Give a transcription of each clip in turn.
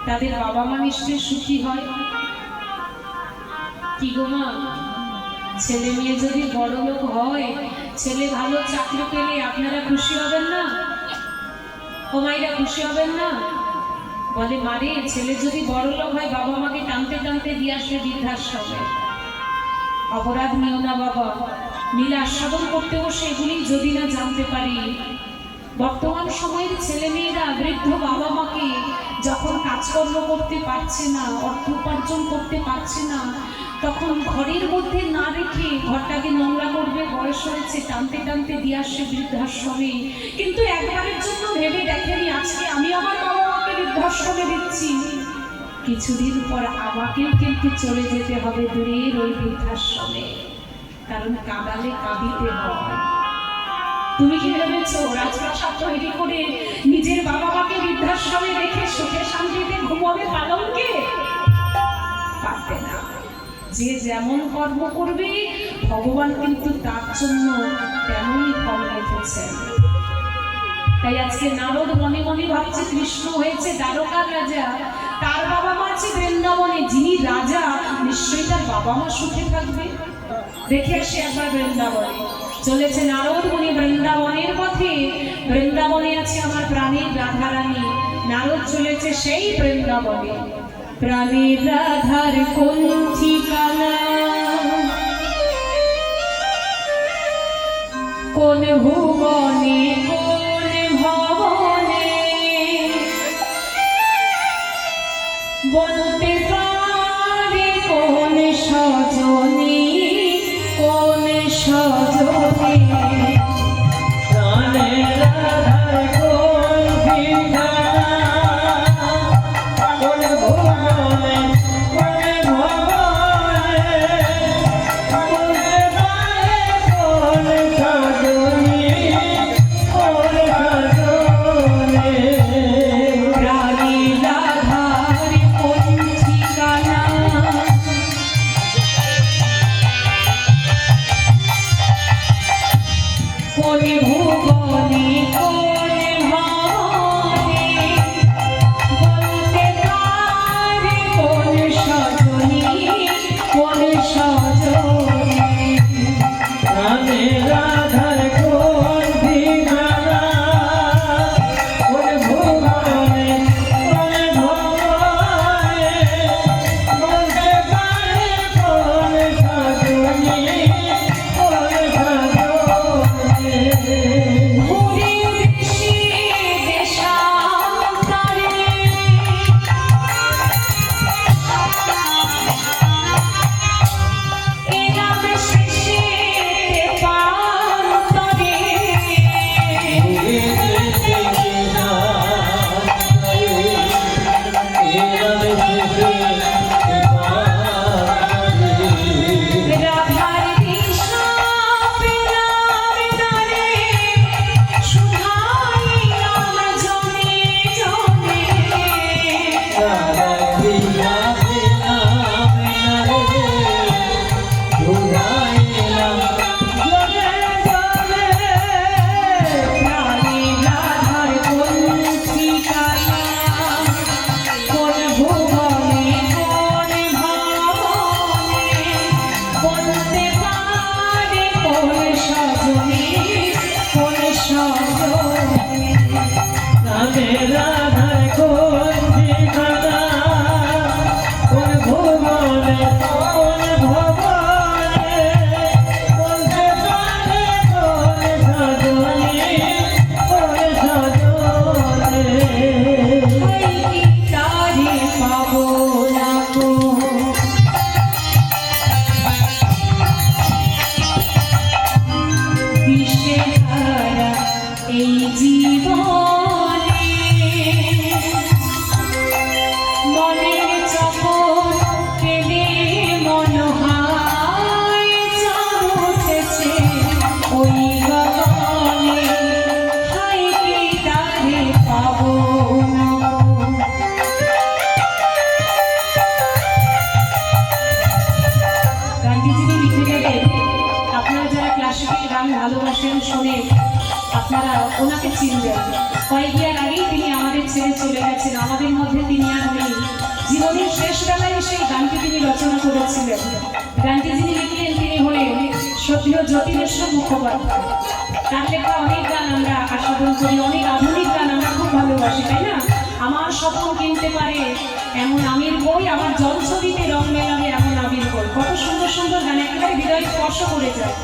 তাদের বাবা মা নিশ্চয়ই সুখী হয়। কি গো মা, ছেলে মেয়ে যদি বড় লোক হয়, ছেলে ভালো চাকরি পেলে আপনারা খুশি হবেন না? ও মাইরা খুশি হবেন না? বলে মারে, ছেলে যদি বড় লোক হয় বাবা মাকে টানতে টানতে দিয়ে আসবে বৃদ্ধাশ্রমে। অপরাধ নিও না বাবা, নীলা আস্বাদন করতে বসে এগুলি যদি না জানতে পারি। বর্তমান সময়ের ছেলে মেয়েরা বৃদ্ধ বাবা মাকে যখন কাজকর্ম করতে পারছে না, অর্থ উপার্জন করতে পারছে না, তখন ঘরের মধ্যে না রেখে ঘরটাকে নোংরা করবে, বয়স হয়েছে, টানতে টানতে দিয়ে আসছে বৃদ্ধাশ্রমে। কিন্তু একবারের জন্য ভেবে দেখেনি আজকে আমি আমার বাবা মাকে বৃদ্ধাশ্রমে দিচ্ছি, কিছুদিন পর আমাকেও কিন্তু চলে যেতে হবে দূরের ওই বৃদ্ধাশ্রমে, কারণ কাঁদালে কাঁদিতে হয়। তুমি কি ভেবেছো রাজপ্রাসাদ তৈরি করে নিজের বাবা মাকে বৃদ্ধাশ্রমে রেখে সুখে শান্তিতে ঘুমাবে পালঙ্কে? পারবে না। যে যেমন কর্ম করবে ভগবান কিন্তু তার জন্য তেমনই ফল রেখেছেন। তাই আজকে নারদ মনে মনে ভাবছে কৃষ্ণ হয়েছে দ্বারকার রাজা, তার বাবা মা আছে বৃন্দাবনে, যিনি রাজা নিশ্চয়ই তার বাবা মা সুখে থাকবে। দেখে আসে একবার বৃন্দাবনে। চলেছে নারদ মুনি বৃন্দাবনের পথে, বৃন্দাবনে আছে আমার প্রাণের রাধারানী। নারদ চলেছে সেই বৃন্দাবনে। প্রাণের রাধার কোন ঠিকানা, কোন ভুবনে কোন ভবনে, বলতে পারে কোন সজনী কোন সজনী। প্রাণের রাধার কোন ঠিকানা, কোন ভুবনে কোন ভবনে, বলতে পারে কোন সজনী কোন সজনী। প্রাণের রাধার কোন ঠিকানা, কোন ভুবনে কোন ভবনে, বলতে পারে কোন সজনী কোন সজনী। প্রাণের রাধার কোন ঠিকানা, কোন ভুবনে কোন ভবনে, বলতে পারে কোন সজনী কোন সজনী। ঘুরে দেশে দেশান্তরে, এলাম শেষে তেপান্তরে। রাধার কৃষ্ণ পেলাম তারে, শুধাইলাম জনে জনে। প্রাণের রাধার কোন ঠিকানা, কোন ভুবনে কোন ভবনে, বলতে পারে কোন সজনী কোন সজনী। প্রাণের রাধার কোন ঠিকানা, কোন ভুবনে কোন ভবনে, বলতে পারে কোন সজনী কোন সজনী। তারে পাবো না গো, দিশেহারা এই জীবনে, মনের চপন পেলে মন হায় চাঁদ উঠেছে ওই গগনে। হাই কি তারে পাবো না গো। গানটি যিনি লিখে গেলেন, আপনারা যারা ক্লাসিক্যাল গান ভালোবাসেন শোনেন, আপনারা ওনাকে চিনবেন। কয়েক দিন আগেই তিনি আমাদের ছেড়ে চলে গেছেন, আমাদের মধ্যে তিনি আর নেই। সেই গানটি তিনি রচনা করেছিলেন। গানটি যিনি লিখলেন তিনি হলেন সত্যিও জ্যোতিরেশ্বর মুখোপাধ্যায়। তার লেখা অনেক গান আমরা আস্বাদন করি, অনেক আধুনিক গান আমরা খুব ভালোবাসি, তাই না? আমার স্বপ্ন কিনতে পারে এমন আমির বই, আমার জলছবিতে রং মেলাবে এমন আমির বই, কত সুন্দর সুন্দর গান একেবারে হৃদয় স্পর্শ করে যায়।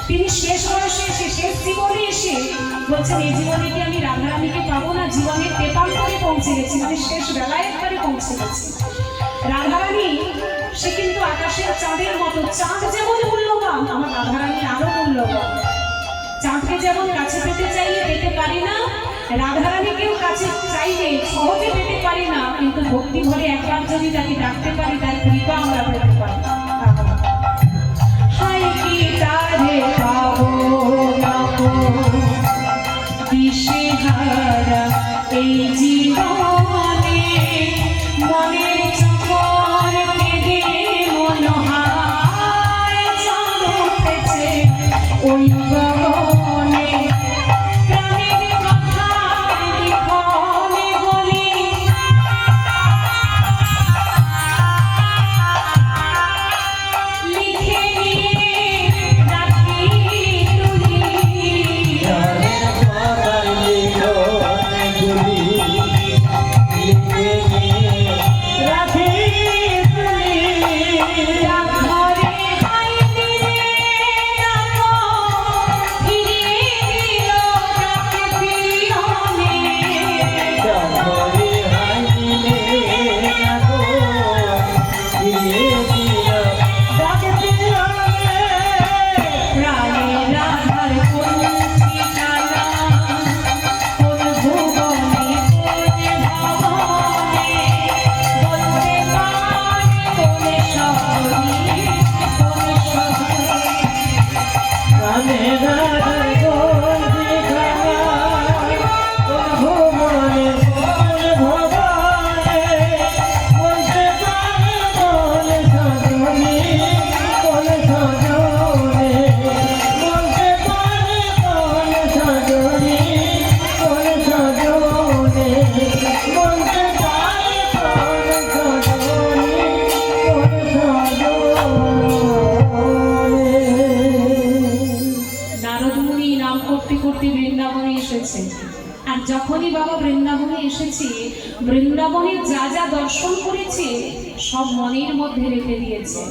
তিনি শেষ বয়সে এসে, শেষ জীবনে এসে বলছেন, এই জীবনে কি আমি রাধারানীকে পাবো না? জীবনের পেপার করে পৌঁছে গেছি, মানে শেষ বেলায় একবারে পৌঁছে গেছি। রাধারানী সে কিন্তু আকাশের চাঁদের মতো, চাঁদ যেমন মূল্যবান আমার রাধারানী আরো মূল্যবান। চাঁদকে যেমন কাছে পেতে চাইলে পেতে পারি না, রাধারানীকেও কাছে চাইলে সহজে পেতে পারি না, কিন্তু ভক্তি ভরে একবার যদি তাকে ডাকতে পারি তার কৃপা আমরা পেতে পারি। হায় কি তারে পাবো পাবো দিশেহারা এই জীবনে, মনের চকর কেঁদে মনোহায় চাঁদ উঠেছে ওই গগনে, প্রাণের কথা লিখনে বলি লিখে নিয়ে রাখি তুলি, বৃন্দাবনে এসেছে। আর যখনই বাবা বৃন্দাবনে এসেছে, বৃন্দাবনে যা যা দর্শন করেছে সব মনের মধ্যে রেখে দিয়েছে।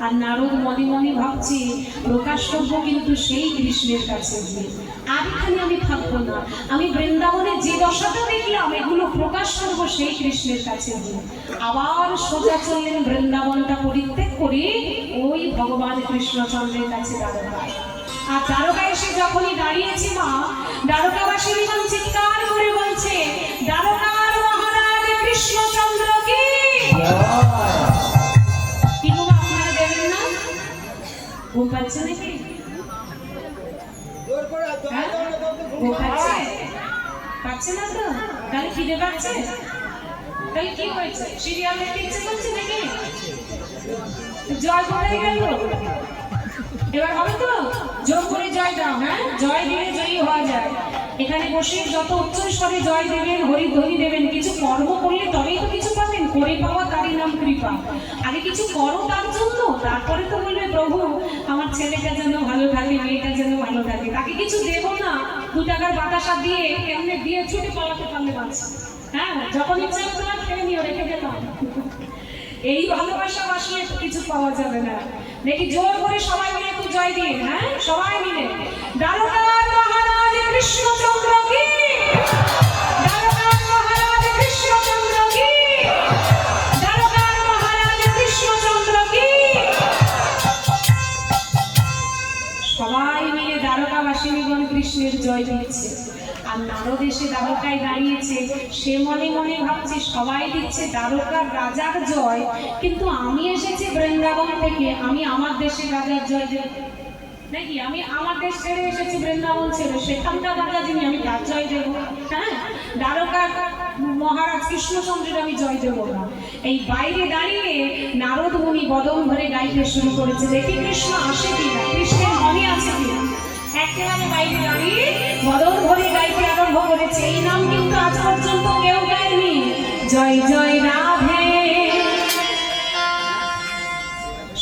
আর নারদ মনে মনে ভাবছে প্রকাশ করবো কিন্তু সেই কৃষ্ণের কাছে গিয়ে, আর এখানে আমি থাকবো না, আমি বৃন্দাবনে যে দশাটা দেখলাম এগুলো প্রকাশ করবো সেই কৃষ্ণের কাছে গিয়ে। আবার সোজা চললেন বৃন্দাবনটা পরিত্যাগ করে ওই ভগবান কৃষ্ণচন্দ্রের কাছে দ্বারকায়। আর দ্বারকায় এসে যখনই দাঁড়িয়েছে মা, দ্বারকাবাসী যখন চিৎকার করে বলছে, দ্বারকার মহারাজ কৃষ্ণচন্দ্র কি? কি গো আপনারা দেবেন না? ঘুম পাচ্ছে নাকি? ঘুম পাচ্ছে? পাচ্ছে না তো? তাহলে খিদে পাচ্ছে? তাহলে কি হয়েছে? সিরিয়াল দেখতে ইচ্ছে করছে নাকি? জয় কোথায় গেল? এবার হবে তো? জোর করে জয় দাও, হ্যাঁ? জয় দিলে জয়ী হওয়া যায়। এখানে বসে যত উচ্চ স্তরে জয় দেবেন, হরিধ্বনি দেবেন, কিছু কর্ম করলে তবেই তো কিছু পাবেন। করে পাওয়া তারই নাম কৃপা। আগে কিছু করো তার জন্য, তারপরে তো বলবে প্রভু আমার ছেলেটা যেন ভালো থাকে, মেয়েটা যেন ভালো থাকে। তাকে কিছু দেবো না, 2 টাকার বাতাসা দিয়ে এমনি দিয়ে ছুটে পালাতে পারলে বাঁচে। হ্যাঁ, যখন ইচ্ছা হবে তোমার খেয়ে নিও, রেখে গেলাম। এই ভালোবাসা আসলে কিছু পাওয়া যাবে না। দেখি জোর করে সবাই মিলে একটু জয় দিয়ে, হ্যাঁ সবাই মিলে, দ্বারকার মহারাজ কৃষ্ণচন্দ্র কি? দ্বারকার মহারাজ কৃষ্ণচন্দ্র কি? দ্বারকার মহারাজ কৃষ্ণচন্দ্র কি? সবাই মিলে দ্বারকাবাসিনীগণ কৃষ্ণের জয় দিচ্ছে। আর নারদ এসে দ্বারকায় দাঁড়িয়েছে, সে মনে মনে ভাবছে সবাই দিচ্ছে দ্বারকার রাজার জয়, কিন্তু আমি এসেছি বৃন্দাবন থেকে, আমি আমার দেশের রাজার জয় দেব নাকি? আমি আমার দেশ ছেড়ে এসেছি বৃন্দাবন ছেড়ে, সেখানকার রাজা যিনি, আমি তার জয় দেব? হ্যাঁ, দ্বারকার মহারাজ কৃষ্ণচন্দ্রের আমি জয় দেব না। এই বাইরে দাঁড়িয়ে নারদ মুনি বদন ধরে গাইতে শুরু করেছে, দেখি কৃষ্ণ আসে কিনা, কৃষ্ণের মনে আছে কিনা। একেবারে বাইরে দাঁড়িয়ে বদন ধরে গাইতে আরম্ভ করেছে। এই নাম কিন্তু আজ পর্যন্ত কেউ গায়নি। জয় জয় রাধে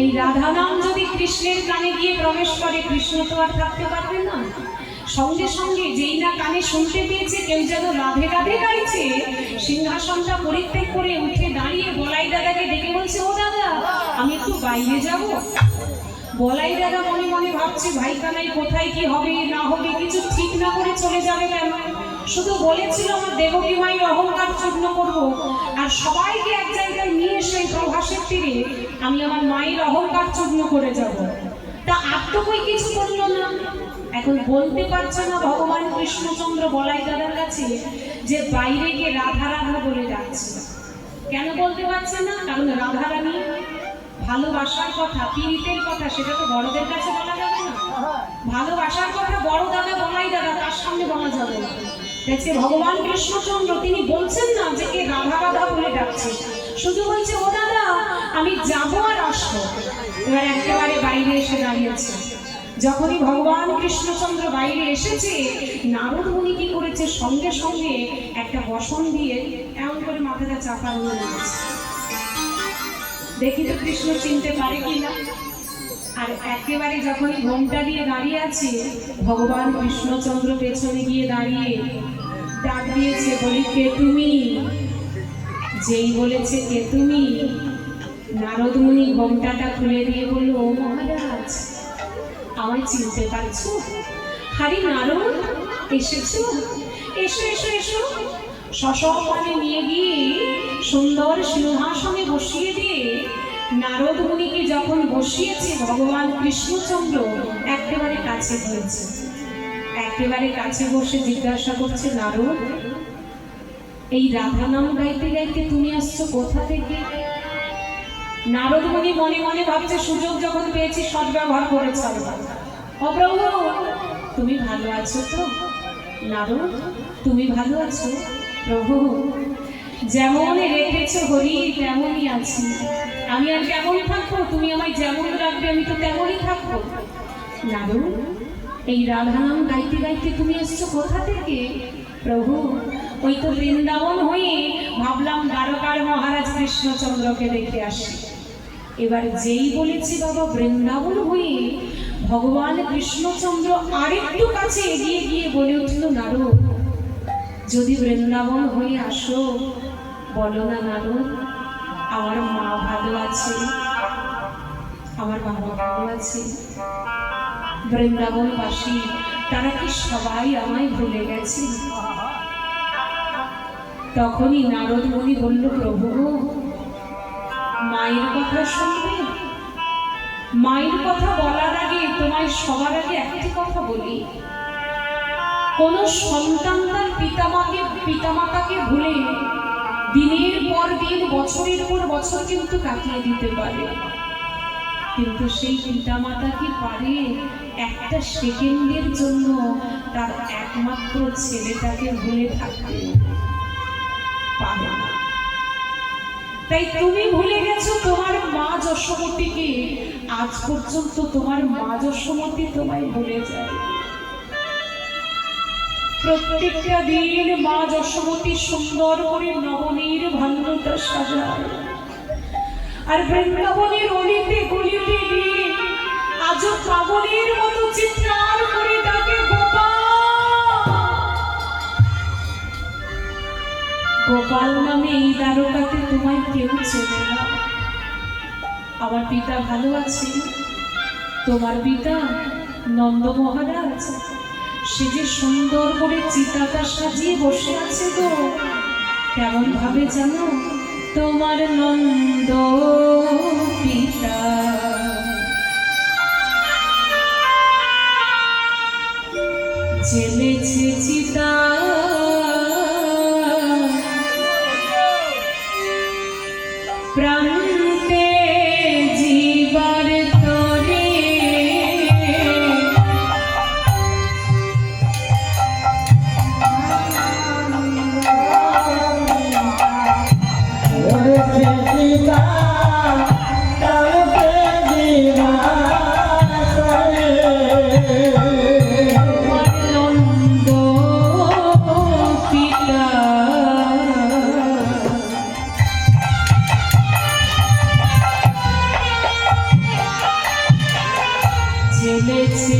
এই রাধা নাম যদি কৃষ্ণের কানে গিয়ে প্রবেশ করে, কৃষ্ণ তো আর থাকতে পারবে না। সঙ্গে সঙ্গে যেই না কানে শুনতে পেয়েছে কেউ যেন রাধে রাধে গাইছে, সিংহাসনটা পরিত্যাগ করে উঠে দাঁড়িয়ে বলাই দাদাকে ডেকে বলছে, ও দাদা আমি একটু বাইরে যাব। বলাই দাদা মনে মনে ভাবছে, ভাই কানাই কোথায় কি হবে না হবে কিছু ঠিক না করে চলে যাবে কেন? শুধু বলেছিল আমার দেবকী মায়ের অহংকার চূর্ণ করব, আর সবাইকে এক জায়গায় নিয়ে এসে প্রভাসের তীরে আমি আমার মায়ের অহংকার চূর্ণ করে যাব। তা আর তো কই কিছু করলো না। এখন বলতে পারছে না ভগবান কৃষ্ণচন্দ্র বলাই দাদার কাছে যে বাইরে গিয়ে রাধা রাধা বলে যাচ্ছে। কেন বলতে পারছে না? কারণ রাধা রানী ভালোবাসার কথা, পীড়িতের কথা, সেটা তো বড়দের কাছে বলা যাবে না। ভালোবাসার কথা বড় দাদা বলাই দাদা তার সামনে বলা যাবে না। দেখছে ভগবান কৃষ্ণচন্দ্র তিনি বলছেন না যে কে রাধা রাধা বলে ডাকছে, শুধু বলছে ও দাদা আমি যাবো আর আসবো। এবার একেবারে বাইরে এসে দাঁড়িয়েছে। যখনই ভগবান কৃষ্ণচন্দ্র বাইরে এসেছে, নারদ মুনি কি করেছে, সঙ্গে সঙ্গে একটা বসন দিয়ে এমন করে মাথাটা চাপা নিয়ে নিয়েছে। দেখি তো কৃষ্ণ চিনতে পারে কিনা। আর একেবারে যখন ঘোমটা দিয়ে দাঁড়িয়ে আছে, ভগবান কৃষ্ণচন্দ্র পেছনে গিয়ে দাঁড়িয়ে ডাক দিয়েছে, বলি কে তুমি? যেই বলেছে কে তুমি, নারদ মুনি ঘোমটাটা খুলে দিয়ে বলল, ও মহারাজ আমায় চিনতে পারছো? হারি নারদ, এসেছো? এসো এসো এসো। সসম্মানে নিয়ে গিয়ে সুন্দর সিংহাসনে বসিয়ে দিয়ে নারদ মুনিকে যখন বসিয়েছে ভগবান কৃষ্ণচন্দ্র একেবারে কাছে হয়েছে। একেবারে কাছে বসে জিজ্ঞাসা করছে, নারদ, এই রাধা নাম গাইতে গাইতে তুমি আসছো কোথা থেকে? নারদ মুনি মনে মনে ভাবছে, সুযোগ যখন পেয়েছি সদ্ব্যবহার করে ছাড়ব। ও প্রভু, তুমি ভালো আছো তো? নারদ, তুমি ভালো আছো? প্রভু, যেমন রেখেছো হরি তেমনই আছি। আমি আর কেমন থাকবো? তুমি আমায় যেমন রাখবে আমি তো তেমনই থাকবো। নারদ, এই রাধা নাম গাইতে গাইতে তুমি এসছো কোথা থেকে? প্রভু, ওই তো বৃন্দাবন হয়ে ভাবলাম দ্বারকার মহারাজ কৃষ্ণচন্দ্রকে দেখে আসি। এবার যেই বলেছি বাবা বৃন্দাবন হয়ে, ভগবান কৃষ্ণচন্দ্র আরেকটু কাছে এগিয়ে গিয়ে বলে উঠল, নারদ, যদি বৃন্দাবন হয়ে আসো বলো না নারদ, আমার মা ভালো আছে, আমার বাবা ভালো আছে, বৃন্দাবনবাসী তারা কি সবাই আমায় ভুলে গেছে? তখনই নারদ মুনি বলল, প্রভু, মায়ের কথা শুনবে? মায়ের কথা বলার আগে তোমায় সবার আগে একটি কথা বলি, কোন সন্তান তার পিতামাতাকে ভুলে দিনের পর দিন বছরের পর বছর কিন্তু কাটিয়ে দিতে পারে, কিন্তু সেই পিতামাতা কি পারে একটা সেকেন্ডের জন্য তার একমাত্র ছেলেটাকে ভুলে থাকতে? পারে না। তাই তুমি ভুলে গেছো তোমার মা যশোমতীকে, আজ পর্যন্ত তোমার মা যশোমতী তোমায় ভুলে যায়। প্রত্যেকটা দিন মা যশোমতী সুন্দর করে নবনীর ভান্ডটা সাজায়, আর বৃন্দাবনের অলিতে গলিতে গিয়ে আজও পাগলের মতো চিৎকার করে ডাকে, গোপাল গোপাল নামে এই দ্বারকাতে তোমায় কেউ চেনে না। আমার পিতা ভালো আছে? তোমার পিতা নন্দ মহারাজ সে যে সুন্দর করে চিতাটা সাজিয়ে বসে আছে গো, কেমন ভাবে জানো? তোমার নন্দ পিতা জেলেছে চিতা, প্রান্তে জীবার তরে নন্দ পিতা জেলেছে